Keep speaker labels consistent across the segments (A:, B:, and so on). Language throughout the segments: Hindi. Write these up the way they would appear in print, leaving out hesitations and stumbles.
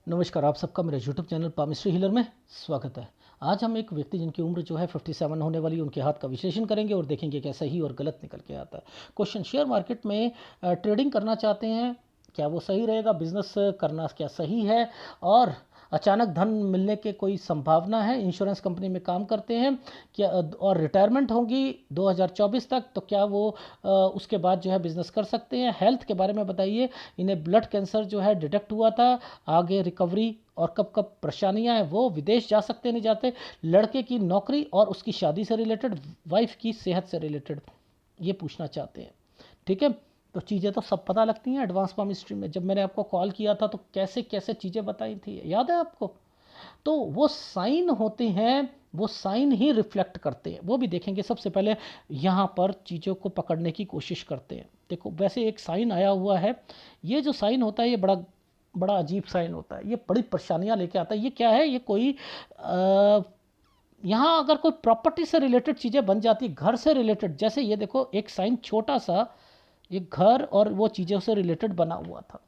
A: नमस्कार, आप सबका मेरे यूट्यूब चैनल पामिस्ट्री हीलर में स्वागत है। आज हम एक व्यक्ति जिनकी उम्र जो है 57 होने वाली, उनके हाथ का विश्लेषण करेंगे और देखेंगे क्या सही और गलत निकल के आता है। क्वेश्चन, शेयर मार्केट में ट्रेडिंग करना चाहते हैं, क्या वो सही रहेगा? बिजनेस करना क्या सही है? और अचानक धन मिलने के कोई संभावना है? इंश्योरेंस कंपनी में काम करते हैं क्या? और रिटायरमेंट होगी 2024 तक, तो क्या वो उसके बाद जो है बिजनेस कर सकते हैं? हेल्थ के बारे में बताइए। इन्हें ब्लड कैंसर जो है डिटेक्ट हुआ था, आगे रिकवरी और कब कब परेशानियां हैं, वो विदेश जा सकते नहीं जाते, लड़के की नौकरी और उसकी शादी से रिलेटेड, वाइफ की सेहत से रिलेटेड ये पूछना चाहते हैं। ठीक है, तो चीज़ें तो सब पता लगती हैं एडवांस पामिस्ट्री में। जब मैंने आपको कॉल किया था तो कैसे कैसे चीज़ें बताई थी, याद है आपको? तो वो साइन होते हैं, वो साइन ही रिफ्लेक्ट करते हैं, वो भी देखेंगे। सबसे पहले यहाँ पर चीज़ों को पकड़ने की कोशिश करते हैं। देखो, वैसे एक साइन आया हुआ है, ये जो साइन होता है ये बड़ा बड़ा अजीब साइन होता है, ये बड़ी परेशानियाँ लेके आता है। ये क्या है? ये कोई यहाँ अगर कोई प्रॉपर्टी से रिलेटेड चीज़ें बन जाती, घर से रिलेटेड, जैसे ये देखो एक साइन छोटा सा, एक घर और वो चीज़ों से रिलेटेड बना हुआ था।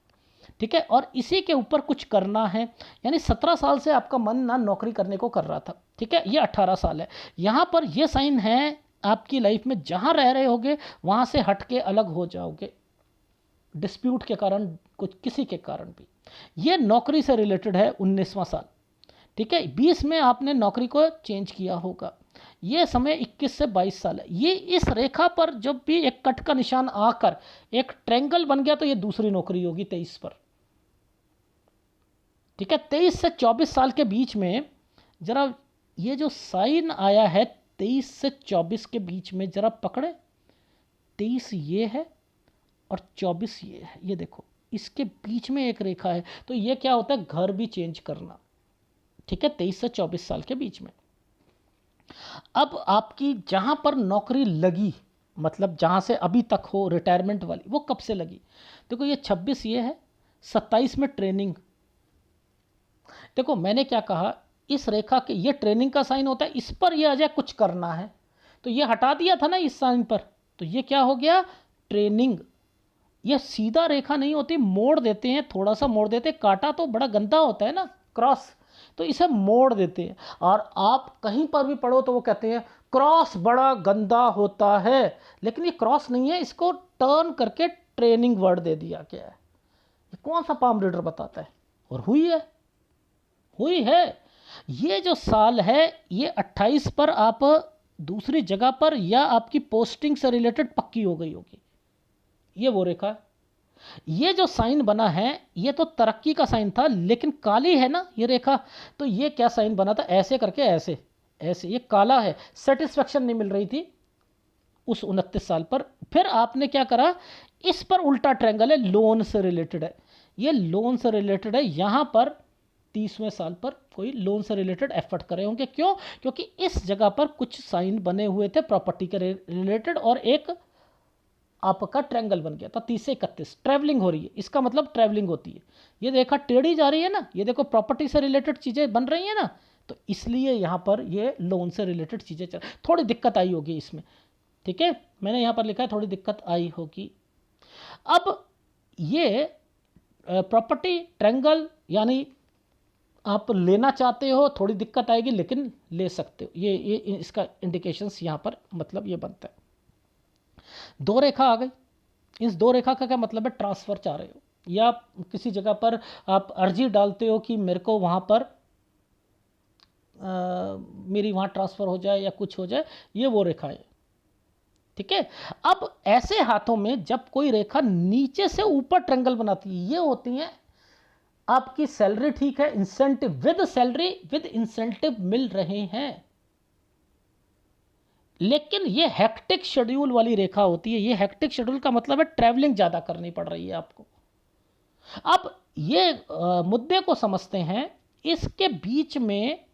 A: ठीक है, और इसी के ऊपर कुछ करना है। यानी 17 साल से आपका मन ना नौकरी करने को कर रहा था, ठीक है, ये 18 साल है। यहाँ पर ये साइन है आपकी लाइफ में, जहाँ रह रहे होगे वहाँ से हट के अलग हो जाओगे, डिस्प्यूट के कारण, कुछ किसी के कारण भी। ये नौकरी से रिलेटेड है, 19वां साल। ठीक है, 20 में आपने नौकरी को चेंज किया होगा। ये समय 21 से 22 साल है। ये इस रेखा पर जब भी एक कट का निशान आकर एक ट्रेंगल बन गया तो ये दूसरी नौकरी होगी 23 पर। ठीक है, 23 से 24 साल के बीच में जरा ये जो साइन आया है 23 से 24 के बीच में, जरा पकड़े। 23 ये है और 24 ये है, ये देखो इसके बीच में एक रेखा है। तो ये क्या होता है? घर भी चेंज करना। ठीक है, 23 से 24 साल के बीच में। अब आपकी जहां पर नौकरी लगी, मतलब जहां से अभी तक हो रिटायरमेंट वाली, वो कब से लगी? देखो ये 26 ये है, 27 में ट्रेनिंग। देखो मैंने क्या कहा, इस रेखा के ये ट्रेनिंग का साइन होता है, इस पर ये अजय कुछ करना है, तो ये हटा दिया था ना इस साइन पर, तो ये क्या हो गया? ट्रेनिंग। ये सीधा रेखा नहीं होती, मोड़ देते हैं, थोड़ा सा मोड़ देते हैं। काटा तो बड़ा गंदा होता है ना, क्रॉस, तो इसे मोड़ देते हैं। और आप कहीं पर भी पढ़ो तो वो कहते हैं क्रॉस बड़ा गंदा होता है, लेकिन ये क्रॉस नहीं है, इसको टर्न करके ट्रेनिंग वर्ड दे दिया गया है। ये कौन सा पाम रीडर बताता है? और हुई है, हुई है। ये जो साल है ये 28 पर आप दूसरी जगह पर या आपकी पोस्टिंग से रिलेटेड पक्की हो गई होगी, ये वो रेखा है। ये जो साइन बना है ये तो तरक्की का साइन था, लेकिन काली है ना ये रेखा, तो ये क्या साइन बना था? ऐसे करके, ऐसे ऐसे, ये काला है। सेटिस्फेक्शन नहीं मिल रही थी उस 29 साल पर। फिर आपने क्या करा? इस पर उल्टा ट्रायंगल है, लोन से रिलेटेड है, ये लोन से रिलेटेड है। यहां पर 30वें साल पर कोई लोन से रिलेटेड एफर्ट करे होंगे। क्यों? क्योंकि इस जगह पर कुछ साइन बने हुए थे प्रॉपर्टी के रिलेटेड, और एक आपका ट्रायंगल बन गया था। 30 से 31 ट्रैवलिंग हो रही है, इसका मतलब ट्रैवलिंग होती है। ये देखा टेढ़ी जा रही है ना, ये देखो प्रॉपर्टी से रिलेटेड चीज़ें बन रही है ना, तो इसलिए यहाँ पर ये लोन से रिलेटेड चीज़ें चल, थोड़ी दिक्कत आई होगी इसमें। ठीक है, मैंने यहाँ पर लिखा है थोड़ी दिक्कत आई होगी। अब ये प्रॉपर्टी ट्रायंगल, यानी आप लेना चाहते हो, थोड़ी दिक्कत आएगी लेकिन ले सकते हो, ये इसका इंडिकेशंस यहाँ पर मतलब ये बनता है। दो रेखा आ गई। इस दो रेखा का क्या मतलब है? ट्रांसफ़र चाह रहे हो, या किसी जगह पर आप अर्जी डालते हो कि मेरे को वहाँ पर मेरी वहाँ ट्रांसफ़र हो जाए या कुछ हो जाए, ये वो रेखा है। ठीक है, अब ऐसे हाथों में जब कोई रेखा नीचे से ऊपर ट्रायंगल बनाती है, ये होती है आपकी सैलरी ठीक है, incentive with salary with incentive मिल रहे हैं। लेकिन ये हेक्टिक शेड्यूल वाली रेखा होती है। ये हेक्टिक शेड्यूल का मतलब है ट्रैवलिंग ज़्यादा करनी पड़ रही है आपको। अब ये मुद्दे को समझते हैं। इसके बीच में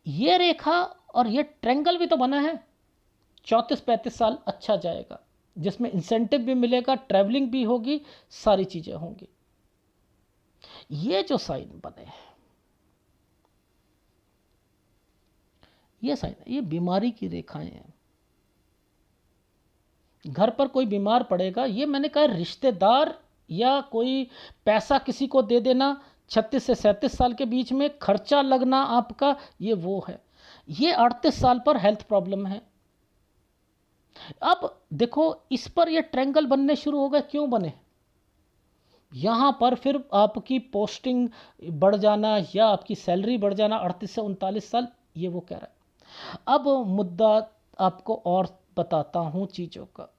A: ये रेखा और ये ट्रायंगल भी तो बना है। 34-35 साल अच्छा जाएगा, जिसमें इंसेंटिव भी मिलेगा, ट्रैवलिंग भी होगी, सारी चीज़ें होंगी। ये जो साइन बने हैं, ये साइन है, ये बीमारी की रेखाएं हैं। घर पर कोई बीमार पड़ेगा, ये मैंने कहा रिश्तेदार या कोई पैसा किसी को दे देना, 36 से 37 साल के बीच में खर्चा लगना आपका, ये वो है। ये 38 साल पर हेल्थ प्रॉब्लम है। अब देखो इस पर ये ट्रायंगल बनने शुरू हो गए, क्यों बने? यहाँ पर फिर आपकी पोस्टिंग बढ़ जाना या आपकी सैलरी बढ़ जाना 38 से 39 साल, ये वो कह रहा है। अब मुद्दा आपको और बताता हूँ चीज़ों का।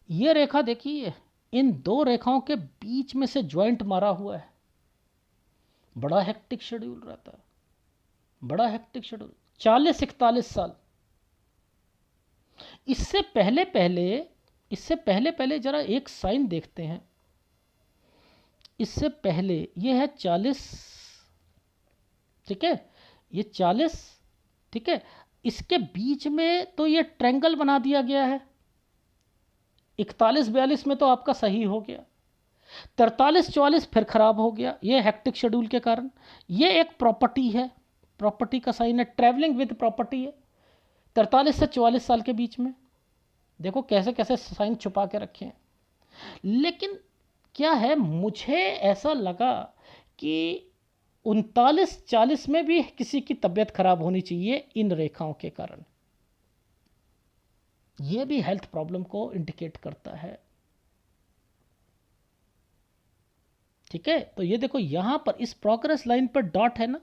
A: ये रेखा देखिए, इन दो रेखाओं के बीच में से ज्वाइंट मारा हुआ है। बड़ा हेक्टिक शेड्यूल रहता है, बड़ा हेक्टिक शेड्यूल। 40-41 साल। इससे पहले पहले इससे पहले पहले जरा एक साइन देखते हैं। इससे पहले ये है 40, ठीक है, ये 40, ठीक है। इसके बीच में तो ये ट्रायंगल बना दिया गया है। 41-42 में तो आपका सही हो गया, 43-44 फिर खराब हो गया, ये हेक्टिक शेड्यूल के कारण। ये एक प्रॉपर्टी है, प्रॉपर्टी का साइन है, ट्रैवलिंग विद प्रॉपर्टी है। 43 से 44 साल के बीच में देखो कैसे कैसे साइन छुपा के रखे हैं। लेकिन क्या है, मुझे ऐसा लगा कि 39-40 में भी किसी की तबीयत खराब होनी चाहिए इन रेखाओं के कारण। ये भी हेल्थ प्रॉब्लम को इंडिकेट करता है, ठीक है। तो ये देखो यहां पर इस प्रोग्रेस लाइन पर डॉट है ना,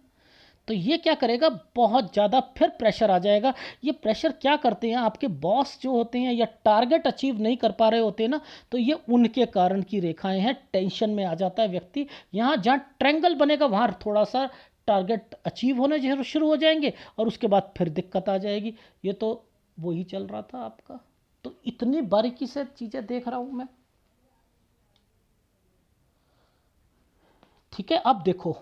A: तो ये क्या करेगा, बहुत ज़्यादा फिर प्रेशर आ जाएगा। ये प्रेशर क्या करते हैं, आपके बॉस जो होते हैं या टारगेट अचीव नहीं कर पा रहे होते हैं ना, तो ये उनके कारण की रेखाएं हैं। टेंशन में आ जाता है व्यक्ति। यहाँ जहाँ ट्रायंगल बनेगा वहाँ थोड़ा सा टारगेट अचीव होने शुरू हो जाएंगे और उसके बाद फिर दिक्कत आ जाएगी। ये तो वही चल रहा था आपका। तो इतनी बारीकी से चीज़ें देख रहा हूँ मैं, ठीक है। अब देखो,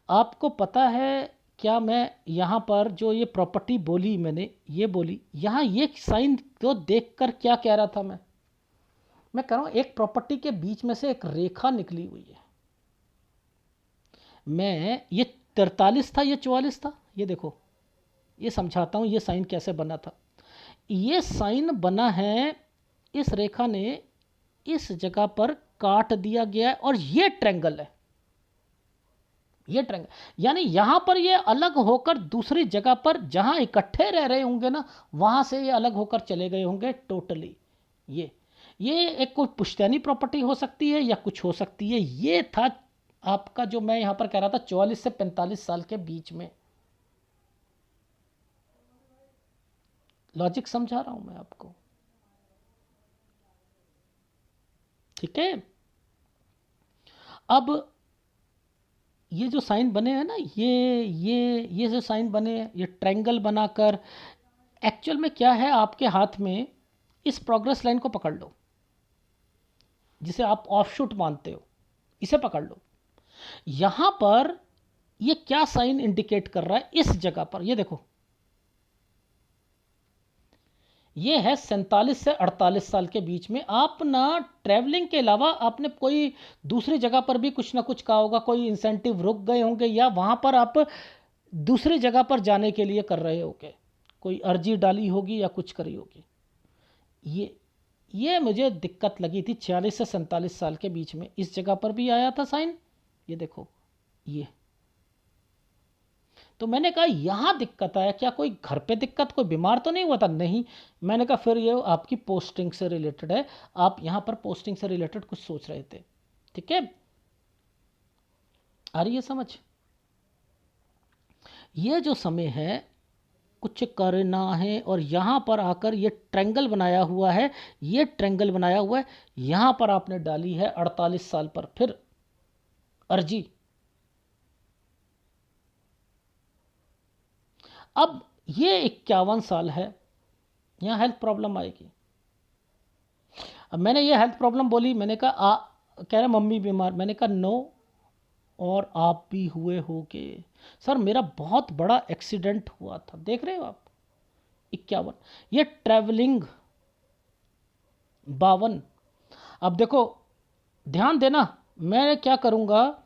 A: आपको पता है क्या, मैं यहाँ पर जो ये प्रॉपर्टी बोली मैंने, ये बोली यहाँ, ये साइन को देखकर क्या कह रहा था मैं कह रहा हूँ एक प्रॉपर्टी के बीच में से एक रेखा निकली हुई है। मैं ये 43 था, ये 44 था, ये देखो, ये समझाता हूँ ये साइन कैसे बना था। ये साइन बना है, इस रेखा ने इस जगह पर काट दिया गया है और ये ट्रायंगल है, ये ट्रायंगल। यानी यहां पर ये अलग होकर दूसरी जगह पर जहां इकट्ठे रह रहे होंगे ना, वहां से ये अलग होकर चले गए होंगे टोटली। ये एक कोई पुश्तैनी प्रॉपर्टी हो सकती है या कुछ हो सकती है। ये था आपका जो मैं यहां पर कह रहा था 44 से 45 साल के बीच में। लॉजिक समझा रहा हूं मैं आपको, ठीक है। अब ये जो साइन बने हैं ना, ये जो साइन बने हैं, ये ट्रायंगल बनाकर, एक्चुअल में क्या है, आपके हाथ में इस प्रोग्रेस लाइन को पकड़ लो, जिसे आप ऑफशूट मानते हो, इसे पकड़ लो। यहां पर ये क्या साइन इंडिकेट कर रहा है, इस जगह पर ये देखो, ये है 47 से 48 साल के बीच में। आप ना ट्रैवलिंग के अलावा आपने कोई दूसरी जगह पर भी कुछ ना कुछ कहा होगा, कोई इंसेंटिव रुक गए होंगे या वहां पर आप दूसरी जगह पर जाने के लिए कर रहे होगे, कोई अर्जी डाली होगी या कुछ करी होगी। ये मुझे दिक्कत लगी थी 46 से 47 साल के बीच में। इस जगह पर भी आया था साइन, ये देखो ये। तो मैंने कहा यहाँ दिक्कत आया, क्या कोई घर पे दिक्कत, कोई बीमार तो नहीं हुआ था? नहीं। मैंने कहा फिर ये आपकी पोस्टिंग से रिलेटेड है, आप यहाँ पर पोस्टिंग से रिलेटेड कुछ सोच रहे थे, ठीक है। आ रही है समझ? ये जो समय है कुछ करना है और यहाँ पर आकर ये ट्रायंगल बनाया हुआ है, ये ट्रायंगल बनाया हुआ है, यहाँ पर आपने डाली है 48 साल पर फिर अर्जी। अब ये 51 साल है, यहाँ हेल्थ प्रॉब्लम आएगी। अब मैंने ये हेल्थ प्रॉब्लम बोली, मैंने कहा कह रहे मम्मी बीमार, मैंने कहा नो, और आप भी हुए होगे। सर मेरा बहुत बड़ा एक्सीडेंट हुआ था, देख रहे हो आप, 51। ये ट्रैवलिंग 52। अब देखो ध्यान देना, मैं क्या करूँगा,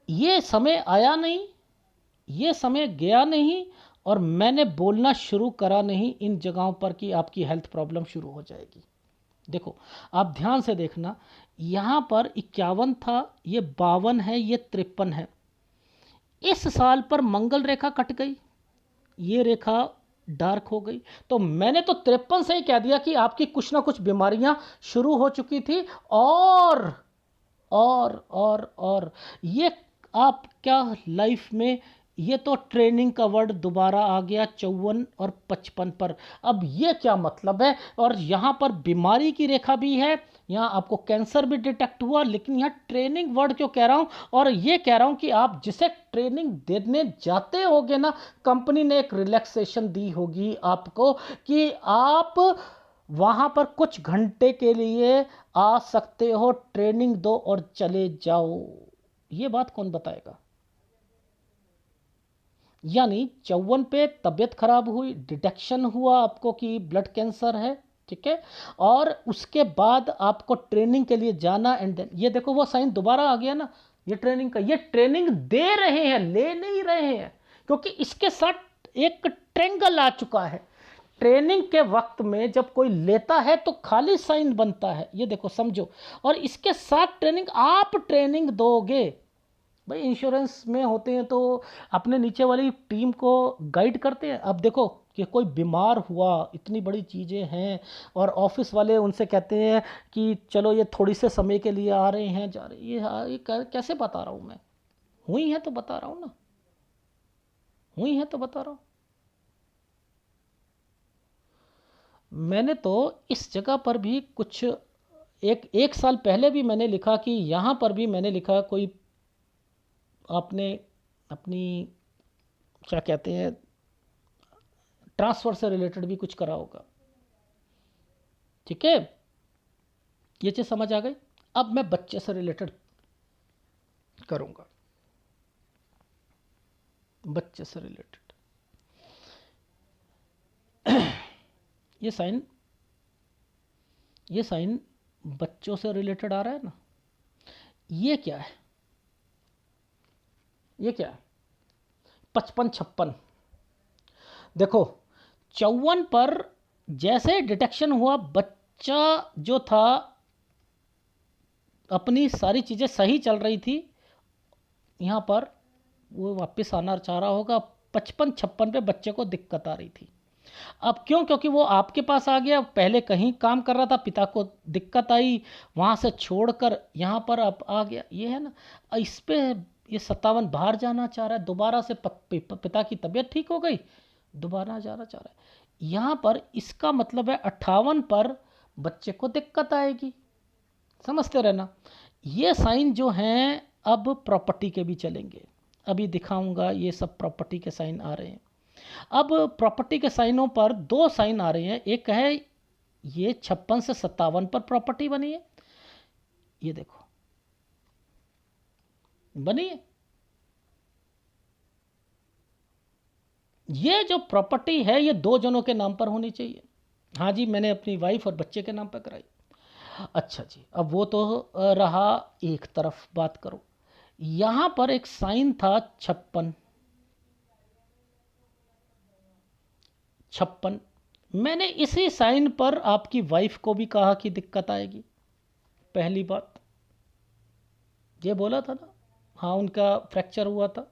A: ये समय आया नहीं, ये समय गया नहीं, और मैंने बोलना शुरू करा नहीं इन जगहों पर कि आपकी हेल्थ प्रॉब्लम शुरू हो जाएगी। देखो आप ध्यान से देखना, यहाँ पर 51 था, ये 52 है, ये 53 है। इस साल पर मंगल रेखा कट गई, ये रेखा डार्क हो गई, तो मैंने तो 53 से ही कह दिया कि आपकी कुछ ना कुछ बीमारियां शुरू हो चुकी थी। और ये आप क्या लाइफ में, ये तो ट्रेनिंग का वर्ड दोबारा आ गया 54 और 55 पर। अब ये क्या मतलब है? और यहाँ पर बीमारी की रेखा भी है, यहाँ आपको कैंसर भी डिटेक्ट हुआ, लेकिन यहाँ ट्रेनिंग वर्ड क्यों कह रहा हूँ? और ये कह रहा हूँ कि आप जिसे ट्रेनिंग देने जाते होगे ना, कंपनी ने एक रिलैक्सेशन दी होगी आपको कि आप वहाँ पर कुछ घंटे के लिए आ सकते हो, ट्रेनिंग दो और चले जाओ। ये बात कौन बताएगा? यानी 54 पे तबीयत खराब हुई, डिटेक्शन हुआ आपको कि ब्लड कैंसर है, ठीक है, और उसके बाद आपको ट्रेनिंग के लिए जाना, एंड देन ये देखो वो साइन दोबारा आ गया ना, ये ट्रेनिंग का, ये ट्रेनिंग दे रहे हैं, ले नहीं रहे हैं, क्योंकि इसके साथ एक ट्रेंगल आ चुका है। ट्रेनिंग के वक्त में जब कोई लेता है तो खाली साइन बनता है, ये देखो समझो, और इसके साथ ट्रेनिंग, आप ट्रेनिंग दोगे। भाई इंश्योरेंस में होते हैं तो अपने नीचे वाली टीम को गाइड करते हैं। अब देखो कि कोई बीमार हुआ, इतनी बड़ी चीज़ें हैं, और ऑफिस वाले उनसे कहते हैं कि चलो ये थोड़ी से समय के लिए आ रहे हैं, जा रहे हैं, ये कैसे बता रहा हूँ मैं? हुई है तो बता रहा हूँ ना, हुई है तो बता रहा हूँ। मैंने तो इस जगह पर भी कुछ एक एक साल पहले भी मैंने लिखा कि यहाँ पर भी मैंने लिखा कोई आपने अपनी क्या कहते हैं ट्रांसफ़र से रिलेटेड भी कुछ करा होगा, ठीक है, ये चीज़ समझ आ गई। अब मैं बच्चे से रिलेटेड करूँगा, बच्चे से रिलेटेड ये साइन, ये साइन बच्चों से रिलेटेड आ रहा है ना। ये क्या है? ये क्या है? 55-56। देखो 54 पर जैसे डिटेक्शन हुआ, बच्चा जो था अपनी सारी चीज़ें सही चल रही थी, यहाँ पर वो वापस आना चाह रहा होगा। 55-56 पे बच्चे को दिक्कत आ रही थी। अब क्यों? क्योंकि वो आपके पास आ गया, पहले कहीं काम कर रहा था, पिता को दिक्कत आई, वहाँ से छोड़कर यहाँ पर अब आ गया, ये है ना। इस पे ये 57 बाहर जाना चाह रहा है, दोबारा से पिता की तबीयत ठीक हो गई, दोबारा जाना चाह रहा है। यहाँ पर इसका मतलब है 58 पर बच्चे को दिक्कत आएगी, समझते रहना। ये साइन जो हैं अब प्रॉपर्टी के भी चलेंगे, अभी दिखाऊंगा, ये सब प्रॉपर्टी के साइन आ रहे हैं। अब प्रॉपर्टी के साइनों पर दो साइन आ रहे हैं, एक है ये 56 से 57 पर प्रॉपर्टी बनी है, ये देखो बनी है। ये जो प्रॉपर्टी है ये दो जनों के नाम पर होनी चाहिए। हाँ जी, मैंने अपनी वाइफ और बच्चे के नाम पर कराई। अच्छा जी, अब वो तो रहा, एक तरफ बात करो, यहां पर एक साइन था 56, 56। मैंने इसी साइन पर आपकी वाइफ को भी कहा कि दिक्कत आएगी, पहली बात ये बोला था ना, हाँ उनका फ्रैक्चर हुआ था।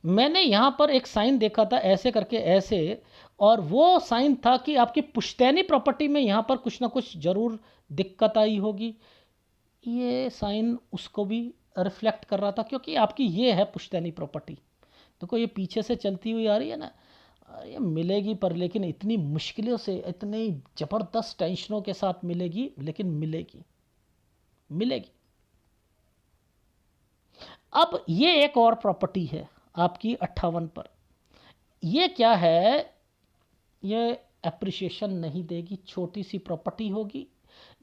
A: मैंने यहाँ पर एक साइन देखा था ऐसे करके ऐसे, और वो साइन था कि आपकी पुश्तैनी प्रॉपर्टी में यहाँ पर कुछ ना कुछ ज़रूर दिक्कत आई होगी। ये साइन उसको भी रिफ्लेक्ट कर रहा था, क्योंकि आपकी ये है पुश्तैनी प्रॉपर्टी। देखो ये पीछे से चलती हुई आ रही है ना, ये मिलेगी पर, लेकिन इतनी मुश्किलों से, इतनी ज़बरदस्त टेंशनों के साथ मिलेगी, लेकिन मिलेगी, मिलेगी। अब ये एक और प्रॉपर्टी है आपकी 58 पर, ये क्या है? ये एप्रिसिएशन नहीं देगी, छोटी सी प्रॉपर्टी होगी,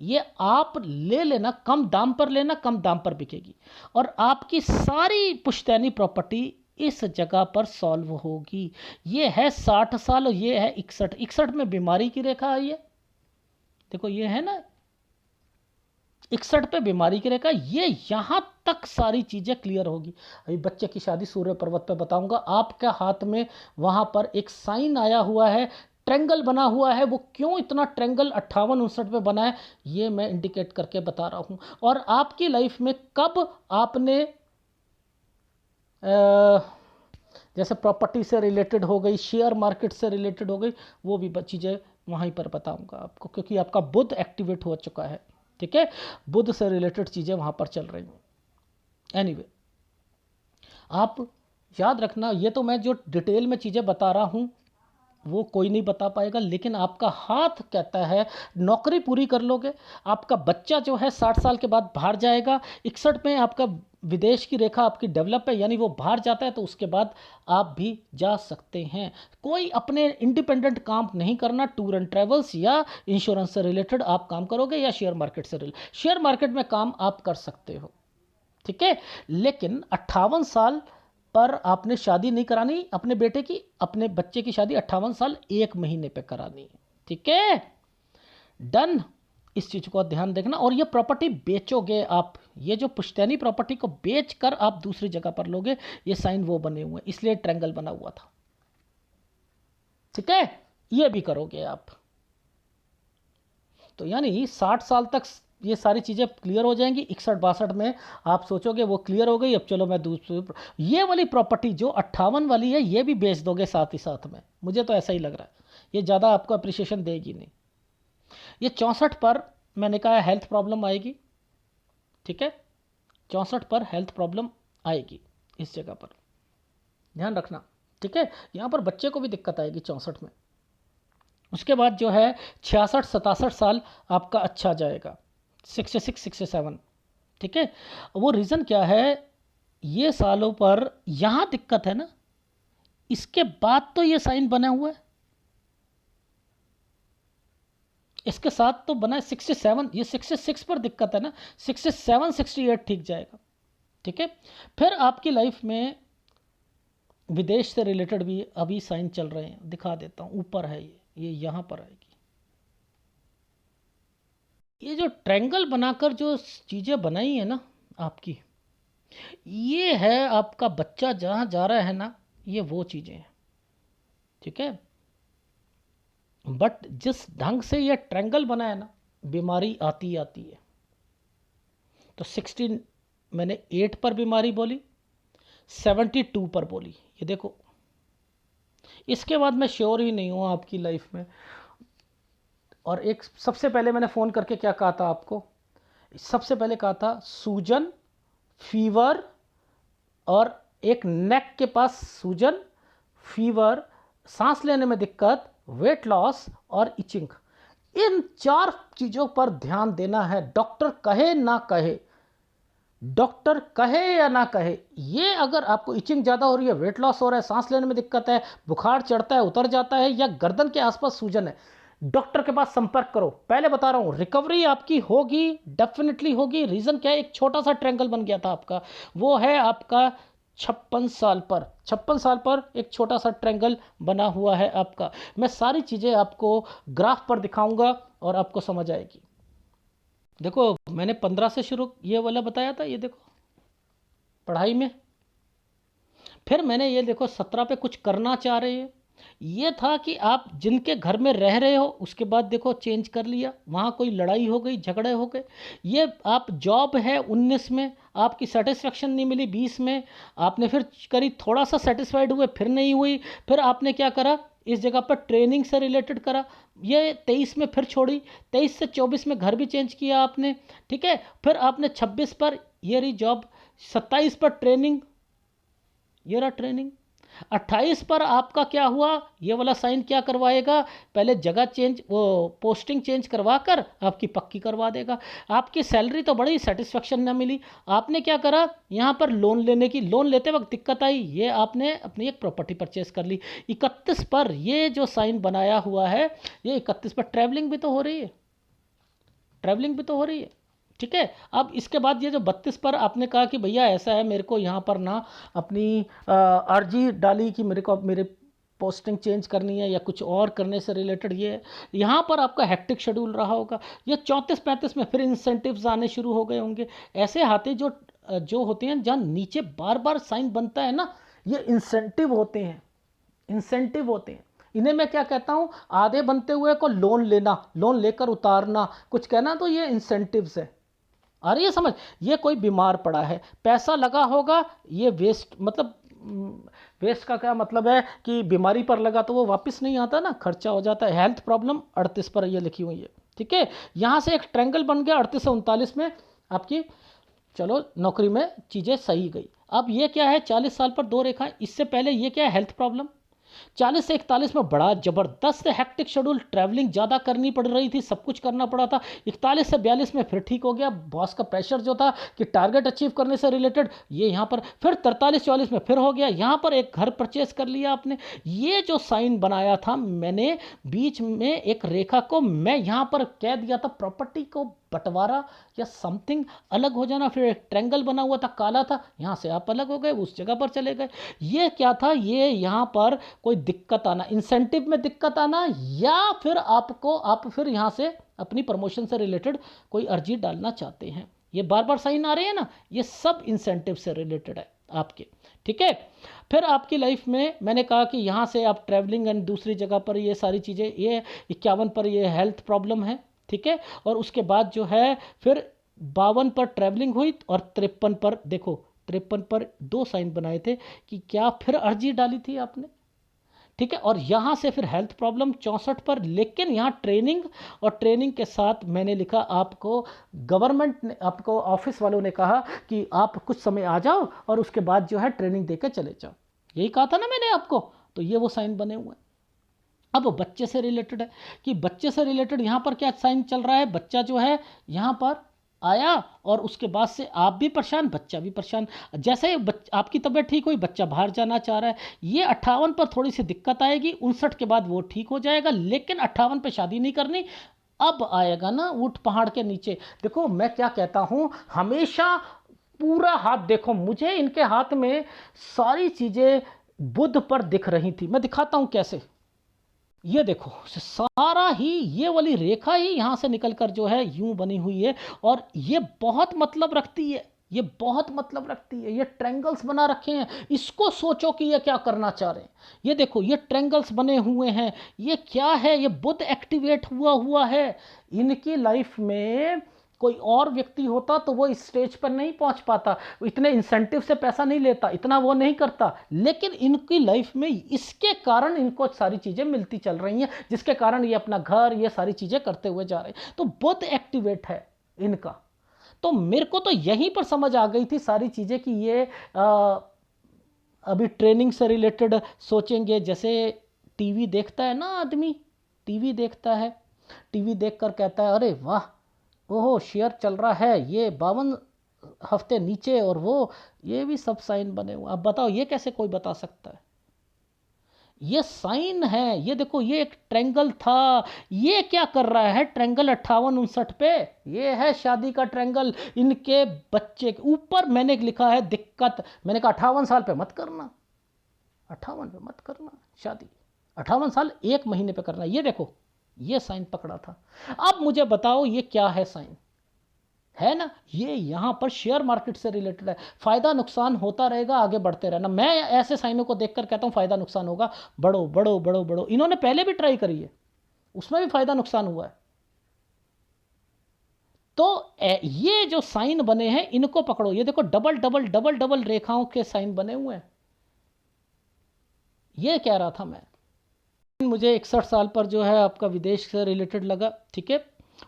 A: ये आप ले लेना, कम दाम पर लेना, कम दाम पर बिकेगी, और आपकी सारी पुश्तैनी प्रॉपर्टी इस जगह पर सॉल्व होगी। ये है 60 साल और ये है 61, 61 में बीमारी की रेखा आई है, देखो ये है ना 61 पे बीमारी की रेखा, ये यहाँ तक सारी चीज़ें क्लियर होगी। अभी बच्चे की शादी सूर्य पर्वत पे बताऊंगा, आपके हाथ में वहाँ पर एक साइन आया हुआ है ट्रेंगल बना हुआ है, वो क्यों इतना ट्रेंगल 58-59 में बना है, ये मैं इंडिकेट करके बता रहा हूँ। और आपकी लाइफ में कब आपने जैसे प्रॉपर्टी से रिलेटेड हो गई, शेयर मार्केट से रिलेटेड हो गई, वो भी चीज़ें वहीं पर बताऊंगा आपको, क्योंकि आपका बुध एक्टिवेट हो चुका है। ठीक है, बुध से रिलेटेड चीज़ें वहाँ पर चल रही हैं। एनीवे, आप याद रखना, ये तो मैं जो डिटेल में चीज़ें बता रहा हूँ वो कोई नहीं बता पाएगा, लेकिन आपका हाथ कहता है नौकरी पूरी कर लोगे। आपका बच्चा जो है 60 साल के बाद बाहर जाएगा। 61 में आपका विदेश की रेखा आपकी डेवलप है, यानी वो बाहर जाता है, तो उसके बाद आप भी जा सकते हैं। कोई अपने इंडिपेंडेंट काम नहीं करना, टूर एंड ट्रेवल्स या इंश्योरेंस से रिलेटेड आप काम करोगे, या शेयर मार्केट से रिलेटेड। शेयर मार्केट में काम आप कर सकते हो, ठीक है, लेकिन 58 साल पर आपने शादी नहीं करानी अपने बेटे की। अपने बच्चे की शादी 58 साल 1 महीने पे करानी है, ठीक है, डन। इस चीज़ को ध्यान देखना। और ये प्रॉपर्टी बेचोगे आप, ये जो पुश्तैनी प्रॉपर्टी को बेच कर आप दूसरी जगह पर लोगे, ये साइन वो बने हुए हैं, इसलिए ट्रायंगल बना हुआ था, ठीक है, ये भी करोगे आप। तो यानी 60 साल तक ये सारी चीज़ें क्लियर हो जाएंगी। 61-62 में आप सोचोगे वो क्लियर हो गई, अब चलो मैं दूसरी ये वाली प्रॉपर्टी जो 58 वाली है ये भी बेच दोगे साथ ही साथ में, मुझे तो ऐसा ही लग रहा है। ये ज़्यादा आपको अप्रिसिएशन देगी नहीं। ये 64 पर मैंने कहा हेल्थ प्रॉब्लम आएगी, ठीक है, 64 पर हेल्थ प्रॉब्लम आएगी, इस जगह पर ध्यान रखना, ठीक है। यहाँ पर बच्चे को भी दिक्कत आएगी 64 में। उसके बाद जो है 66-67 साल आपका अच्छा जाएगा, 66-67, ठीक है। वो रीज़न क्या है, ये सालों पर यहाँ दिक्कत है ना, इसके बाद तो ये साइन बना हुआ है, इसके साथ तो बना है 67, ये 66 पर दिक्कत है ना, 67-68 ठीक जाएगा, ठीक है। फिर आपकी लाइफ में विदेश से रिलेटेड भी अभी साइन चल रहे हैं, दिखा देता हूँ, ऊपर है ये यहाँ पर आएगी। ये जो ट्रायंगल बनाकर जो चीज़ें बनाई है ना आपकी, ये है आपका बच्चा जहाँ जा रहा है ना, ये वो चीज़ें हैं, ठीक है। बट जिस ढंग से ये ट्रायंगल बना है ना, बीमारी आती आती है। तो 16 मैंने 8 पर बीमारी बोली, 72 पर बोली, ये देखो। इसके बाद मैं श्योर ही नहीं हूँ आपकी लाइफ में। और एक सबसे पहले मैंने फ़ोन करके क्या कहा था आपको, सबसे पहले कहा था सूजन, फीवर, और एक नेक के पास सूजन, फीवर, सांस लेने में दिक्कत, वेट लॉस और इचिंग। इन 4 चीज़ों पर ध्यान देना है, डॉक्टर कहे ना कहे, डॉक्टर कहे या ना कहे। ये अगर आपको इचिंग ज़्यादा हो रही है, वेट लॉस हो रहा है, सांस लेने में दिक्कत है, बुखार चढ़ता है उतर जाता है, या गर्दन के आसपास सूजन है, डॉक्टर के पास संपर्क करो। पहले बता रहा हूँ, रिकवरी आपकी होगी, डेफिनेटली होगी। रीज़न क्या है, एक छोटा सा ट्रायंगल बन गया था आपका, वो है आपका 56 साल पर, 56 साल पर एक छोटा सा ट्रायंगल बना हुआ है आपका। मैं सारी चीज़ें आपको ग्राफ पर दिखाऊंगा और आपको समझ आएगी। देखो मैंने 15 से शुरू ये वाला बताया था, ये देखो पढ़ाई में। फिर मैंने ये देखो 17 पे कुछ करना चाह रहे हैं, ये था कि आप जिनके घर में रह रहे हो, उसके बाद देखो चेंज कर लिया, वहाँ कोई लड़ाई हो गई, झगड़े हो गए। ये आप जॉब है 19 में, आपकी सेटिस्फेक्शन नहीं मिली, 20 में आपने फिर करी, थोड़ा सा सेटिस्फाइड हुए, फिर नहीं हुई, फिर आपने क्या करा, इस जगह पर ट्रेनिंग से रिलेटेड करा, ये 23 में फिर छोड़ी, 23 से 24 में घर भी चेंज किया आपने, ठीक है। फिर आपने 26 पर ये रही जॉब, 27 पर ट्रेनिंग, ये रहा ट्रेनिंग, 28 पर आपका क्या हुआ, ये वाला साइन क्या करवाएगा, पहले जगह चेंज, वो पोस्टिंग चेंज करवा कर आपकी पक्की करवा देगा। आपकी सैलरी तो बड़ी सेटिस्फेक्शन ना मिली, आपने क्या करा, यहाँ पर लोन लेने की, लोन लेते वक्त दिक्कत आई, ये आपने अपनी एक प्रॉपर्टी परचेस कर ली। 31 पर ये जो साइन बनाया हुआ है, ये 31 पर ट्रैवलिंग भी तो हो रही है, ट्रैवलिंग भी तो हो रही है, ठीक है। अब इसके बाद ये जो 32 पर आपने कहा कि भैया ऐसा है, मेरे को यहाँ पर ना अपनी अर्जी डाली कि मेरे को मेरे पोस्टिंग चेंज करनी है या कुछ और करने से रिलेटेड, ये यहाँ पर आपका हेक्टिक शेड्यूल रहा होगा। ये 34-35 में फिर इंसेंटिव्स आने शुरू हो गए होंगे। ऐसे हाथे जो जो होते हैं जहाँ नीचे बार बार साइन बनता है ना, ये इंसेंटिव होते हैं, इंसेंटिव होते हैं। इन्हें मैं क्या कहता हूँ, आधे बनते हुए को लोन लेना, लोन लेकर उतारना, कुछ कहना, तो ये इंसेंटिव्स है। आ रही है समझ? ये कोई बीमार पड़ा है, पैसा लगा होगा, ये वेस्ट, मतलब वेस्ट का क्या मतलब है कि बीमारी पर लगा तो वो वापस नहीं आता ना, खर्चा हो जाता है। हेल्थ प्रॉब्लम 38 पर ये लिखी हुई है, ठीक है। यहाँ से एक ट्रैंगल बन गया 38 से 39 में आपकी, चलो नौकरी में चीज़ें सही गई। अब ये क्या है, 40 साल पर दो रेखाएं, इससे पहले ये क्या है, हेल्थ प्रॉब्लम। 40 से 41 में बड़ा जबरदस्त हेक्टिक शेड्यूल, ट्रैवलिंग ज़्यादा करनी पड़ रही थी, सब कुछ करना पड़ा था। 41 से 42 में फिर ठीक हो गया, बॉस का प्रेशर जो था कि टारगेट अचीव करने से रिलेटेड, ये यहाँ पर फिर 43-44 में फिर हो गया। यहाँ पर एक घर परचेस कर लिया आपने। ये जो साइन बनाया था मैंने बीच में एक रेखा को, मैं यहाँ पर कह दिया था प्रॉपर्टी को बंटवारा या समथिंग, अलग हो जाना। फिर एक ट्रैंगल बना हुआ था, काला था, यहाँ से आप अलग हो गए, उस जगह पर चले गए। ये क्या था, ये यहाँ पर कोई दिक्कत आना, इंसेंटिव में दिक्कत आना, या फिर आप फिर यहाँ से अपनी प्रमोशन से रिलेटेड कोई अर्जी डालना चाहते हैं। ये बार बार साइन आ रहे हैं ना, ये सब इंसेंटिव से रिलेटेड है आपके, ठीक है। फिर आपकी लाइफ में मैंने कहा कि यहाँ से आप ट्रैवलिंग एंड दूसरी जगह पर ये सारी चीज़ें, ये 51 पर ये हेल्थ प्रॉब्लम है, ठीक है। और उसके बाद जो है फिर 52 पर ट्रैवलिंग हुई, और 53 पर देखो, 53 पर दो साइन बनाए थे कि क्या फिर अर्जी डाली थी आपने, ठीक है। और यहाँ से फिर हेल्थ प्रॉब्लम 64 पर, लेकिन यहाँ ट्रेनिंग, और ट्रेनिंग के साथ मैंने लिखा आपको, गवर्नमेंट ने, आपको ऑफिस वालों ने कहा कि आप कुछ समय आ जाओ और उसके बाद जो है ट्रेनिंग देकर चले जाओ, यही कहा था ना मैंने आपको। तो ये वो साइन बने हुए हैं। अब बच्चे से रिलेटेड है कि बच्चे से रिलेटेड यहाँ पर क्या साइन चल रहा है, बच्चा जो है यहाँ पर आया, और उसके बाद से आप भी परेशान, बच्चा भी परेशान। जैसे ही आपकी तबीयत ठीक हुई, बच्चा बाहर जाना चाह रहा है। ये 58 पर थोड़ी सी दिक्कत आएगी, 59 के बाद वो ठीक हो जाएगा, लेकिन 58 पे शादी नहीं करनी। अब आएगा ना ऊंट पहाड़ के नीचे। देखो मैं क्या कहता हूँ, हमेशा पूरा हाथ देखो, मुझे इनके हाथ में सारी चीज़ें बुध पर दिख रही थी। मैं दिखाता हूँ कैसे। ये देखो सारा ही ये वाली रेखा ही यहाँ से निकलकर जो है यूं बनी हुई है, और ये बहुत मतलब रखती है, ये बहुत मतलब रखती है। ये ट्रैंगल्स बना रखे हैं, इसको सोचो कि ये क्या करना चाह रहे हैं। ये देखो ये ट्रैंगल्स बने हुए हैं, ये क्या है, ये बुध एक्टिवेट हुआ हुआ है। इनकी लाइफ में कोई और व्यक्ति होता तो वो इस स्टेज पर नहीं पहुंच पाता, इतने इंसेंटिव से पैसा नहीं लेता, इतना वो नहीं करता, लेकिन इनकी लाइफ में इसके कारण इनको सारी चीज़ें मिलती चल रही हैं, जिसके कारण ये अपना घर, ये सारी चीज़ें करते हुए जा रहे हैं। तो बुध एक्टिवेट है इनका। तो मेरे को तो यहीं पर समझ आ गई थी सारी चीज़ें कि ये अभी ट्रेनिंग से रिलेटेड सोचेंगे। जैसे टीवी देखता है ना आदमी, टीवी देखता है, टीवी देखकर कहता है अरे वाह, ओहो शेयर चल रहा है, ये 52 हफ्ते नीचे, और वो ये भी सब साइन बने हुए। अब बताओ ये कैसे कोई बता सकता है, ये साइन है। ये देखो ये एक ट्रैंगल था, ये क्या कर रहा है, ट्रैंगल 58-59 पे, ये है शादी का ट्रैंगल। इनके बच्चे के ऊपर मैंने लिखा है दिक्कत, मैंने कहा 58 साल पे मत करना, 58 पे मत करना शादी, 58 साल 1 महीने पे करना। ये देखो ये साइन पकड़ा था। अब मुझे बताओ ये क्या है साइन, है ना, ये यहां पर शेयर मार्केट से रिलेटेड है। फायदा नुकसान होता रहेगा, आगे बढ़ते रहना। मैं ऐसे साइनों को देखकर कहता हूं फायदा नुकसान होगा, बढ़ो बढ़ो बढ़ो बढ़ो। इन्होंने पहले भी ट्राई करी है, उसमें भी फायदा नुकसान हुआ है। तो ये जो साइन बने हैं इनको पकड़ो। ये देखो डबल डबल डबल डबल रेखाओं के साइन बने हुए हैं। ये कह रहा था मैं, मुझे 61 साल पर जो है आपका विदेश से रिलेटेड लगा, ठीक है।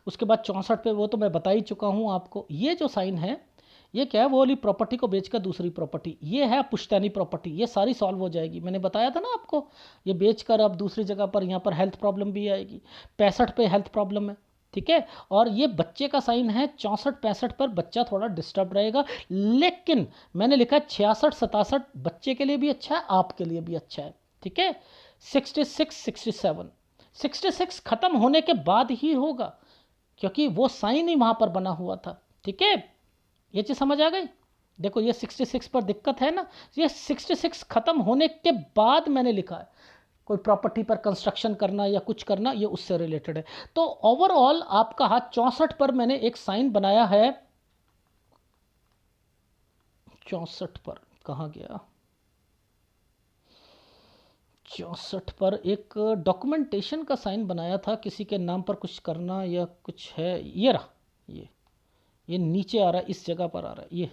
A: उसके बाद 64 पे वो तो मैं बता ही चुका हूँ आपको। ये जो साइन है ये क्या है, वो वाली प्रॉपर्टी को बेचकर दूसरी प्रॉपर्टी, ये है पुश्तैनी प्रॉपर्टी, ये सारी सॉल्व हो जाएगी। मैंने बताया था ना आपको, ये बेचकर अब दूसरी जगह पर यहाँ पर हेल्थ प्रॉब्लम भी आएगी। 65 पे हेल्थ प्रॉब्लम है, ठीक है। और ये बच्चे का साइन है, 64-65 पर बच्चा थोड़ा डिस्टर्ब रहेगा, लेकिन मैंने लिखा है 66-67 बच्चे के लिए भी अच्छा है, आपके लिए भी अच्छा है, ठीक है। 66-67 खत्म होने के बाद ही होगा, क्योंकि वो साइन ही वहां पर बना हुआ था, ठीक है। ये चीज़ समझ आ गई। देखो ये 66 पर दिक्कत है ना, ये 66 खत्म होने के बाद मैंने लिखा है, कोई प्रॉपर्टी पर कंस्ट्रक्शन करना या कुछ करना, ये उससे रिलेटेड है। तो ओवरऑल आपका हाथ 64 पर मैंने एक साइन बनाया है। 64 पर कहाँ गया, 64 पर एक डॉक्यूमेंटेशन का साइन बनाया था, किसी के नाम पर कुछ करना या कुछ है, ये रहा, ये नीचे आ रहा है, इस जगह पर आ रहा है, ये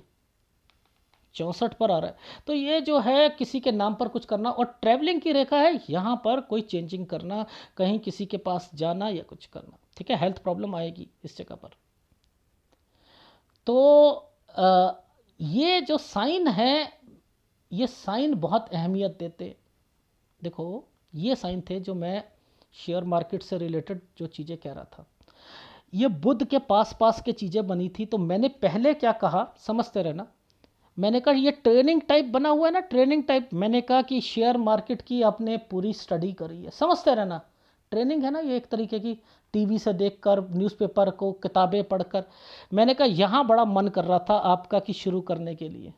A: 64 पर आ रहा है। तो ये जो है किसी के नाम पर कुछ करना, और ट्रैवलिंग की रेखा है, यहाँ पर कोई चेंजिंग करना, कहीं किसी के पास जाना या कुछ करना, ठीक है। हेल्थ प्रॉब्लम आएगी इस जगह पर। तो ये जो साइन है, ये साइन बहुत अहमियत देते। देखो ये साइन थे जो मैं शेयर मार्केट से रिलेटेड जो चीज़ें कह रहा था, ये बुध के पास पास के चीज़ें बनी थी। तो मैंने पहले क्या कहा, समझते रहना, मैंने कहा ये ट्रेनिंग टाइप बना हुआ है ना, ट्रेनिंग टाइप। मैंने कहा कि शेयर मार्केट की आपने पूरी स्टडी करी है, समझते रहना। ट्रेनिंग है ना, ये एक तरीके की, टीवी से देखकर, न्यूज़पेपर को, किताबें पढ़कर। मैंने कहा यहाँ बड़ा मन कर रहा था आपका कि शुरू करने के लिए।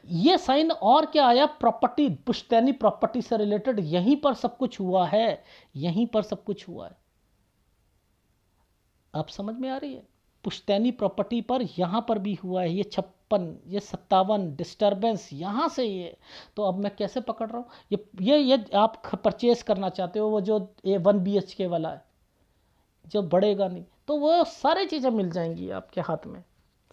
A: ये साइन और क्या आया, प्रॉपर्टी, पुश्तैनी प्रॉपर्टी से रिलेटेड, यहीं पर सब कुछ हुआ है, यहीं पर सब कुछ हुआ है। आप समझ में आ रही है, पुश्तैनी प्रॉपर्टी पर यहां पर भी हुआ है। ये 56, ये 57 डिस्टर्बेंस यहां से ये। तो अब मैं कैसे पकड़ रहा हूं, ये आप परचेज करना चाहते हो, वो जो 1 BHK वाला है, जो बढ़ेगा नहीं, तो वो सारी चीज़ें मिल जाएंगी आपके हाथ में,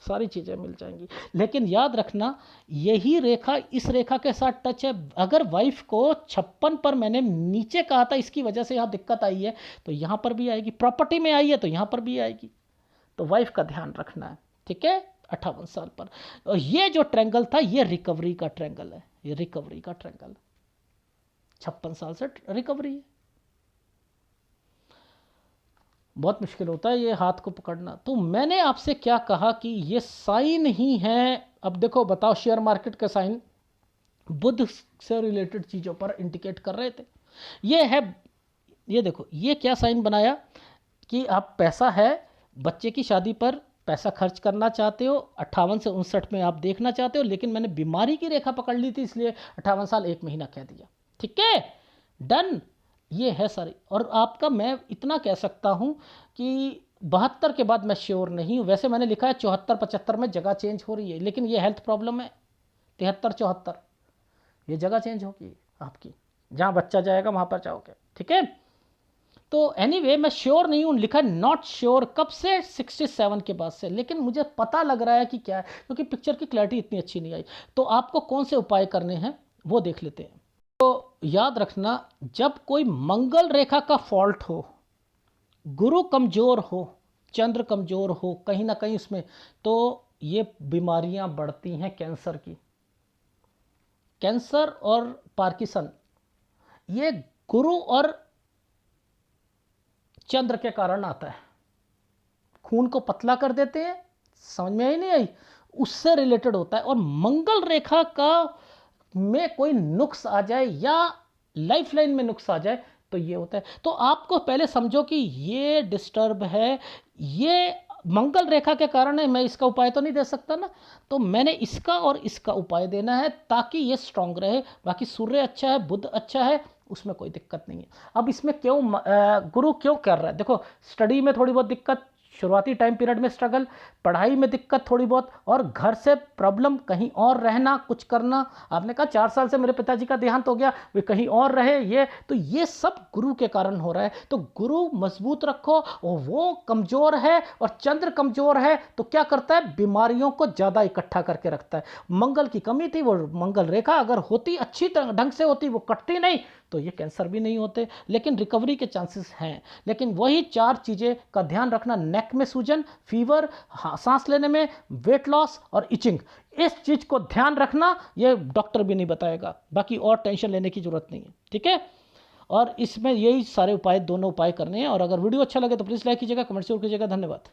A: सारी चीज़ें मिल जाएंगी। लेकिन याद रखना, यही रेखा इस रेखा के साथ टच है। अगर वाइफ को 56 पर मैंने नीचे कहा था, इसकी वजह से यहाँ दिक्कत आई है, तो यहाँ पर भी आएगी। प्रॉपर्टी में आई है तो यहाँ पर भी आएगी। तो वाइफ का ध्यान रखना है, ठीक है। 58 साल पर। और ये जो ट्रैंगल था, ये रिकवरी का ट्रैंगल है, ये रिकवरी का ट्रैंगल, 56 साल से रिकवरी है। बहुत मुश्किल होता है ये हाथ को पकड़ना। तो मैंने आपसे क्या कहा कि ये साइन ही है। अब देखो, बताओ, शेयर मार्केट के साइन बुध से रिलेटेड चीज़ों पर इंडिकेट कर रहे थे। ये है, ये देखो, ये क्या साइन बनाया कि आप पैसा है, बच्चे की शादी पर पैसा खर्च करना चाहते हो, 58 से 59 में आप देखना चाहते हो, लेकिन मैंने बीमारी की रेखा पकड़ ली थी, इसलिए 58 साल 1 महीना कह दिया, ठीक है, डन। ये है सारी। और आपका मैं इतना कह सकता हूँ कि 72 के बाद मैं श्योर नहीं हूँ। वैसे मैंने लिखा है 74 75 में जगह चेंज हो रही है, लेकिन ये हेल्थ प्रॉब्लम है, 73 74 ये जगह चेंज होगी आपकी, जहाँ बच्चा जाएगा वहाँ पर जाओगे, ठीक है। तो एनीवे मैं श्योर नहीं हूँ, लिखा नॉट श्योर, कब से, 67 के बाद से। लेकिन मुझे पता लग रहा है कि क्या है, क्योंकि पिक्चर की क्लैरिटी इतनी अच्छी नहीं आई। तो आपको कौन से उपाय करने हैं वो देख लेते हैं। तो याद रखना, जब कोई मंगल रेखा का फॉल्ट हो, गुरु कमजोर हो, चंद्र कमजोर हो कहीं ना कहीं उसमें, तो ये बीमारियां बढ़ती हैं कैंसर की। कैंसर और पार्किंसन ये गुरु और चंद्र के कारण आता है। खून को पतला कर देते हैं, समझ में आई नहीं आई, उससे रिलेटेड होता है। और मंगल रेखा का में कोई नुक्स आ जाए या लाइफ लाइन में नुक्स आ जाए तो ये होता है। तो आपको पहले समझो कि ये डिस्टर्ब है, ये मंगल रेखा के कारण है, मैं इसका उपाय तो नहीं दे सकता ना, तो मैंने इसका और इसका उपाय देना है ताकि ये स्ट्रांग रहे। बाकी सूर्य अच्छा है, बुध अच्छा है, उसमें कोई दिक्कत नहीं है। अब इसमें क्यों गुरु क्यों कर रहा है, देखो, स्टडी में थोड़ी बहुत दिक्कत, शुरुआती टाइम पीरियड में स्ट्रगल, पढ़ाई में दिक्कत थोड़ी बहुत, और घर से प्रॉब्लम, कहीं और रहना, कुछ करना। आपने कहा 4 साल से मेरे पिताजी का देहांत हो गया, वे कहीं और रहे, ये तो ये सब गुरु के कारण हो रहा है। तो गुरु मजबूत रखो, और वो कमजोर है और चंद्र कमजोर है, तो क्या करता है, बीमारियों को ज़्यादा इकट्ठा करके रखता है। मंगल की कमी थी, वो मंगल रेखा अगर होती, अच्छी ढंग से होती, वो कटती नहीं, तो ये कैंसर भी नहीं होते, लेकिन रिकवरी के चांसेस हैं। लेकिन वही 4 चीज़ें का ध्यान रखना, नेक में सूजन, फीवर, सांस लेने में, वेट लॉस और इचिंग, इस चीज़ को ध्यान रखना। ये डॉक्टर भी नहीं बताएगा, बाकी और टेंशन लेने की जरूरत नहीं है, ठीक है। और इसमें यही सारे उपाय, दोनों उपाय करने हैं। और अगर वीडियो अच्छा लगे तो प्लीज़ लाइक कीजिएगा, कमेंट जरूर कीजिएगा। धन्यवाद।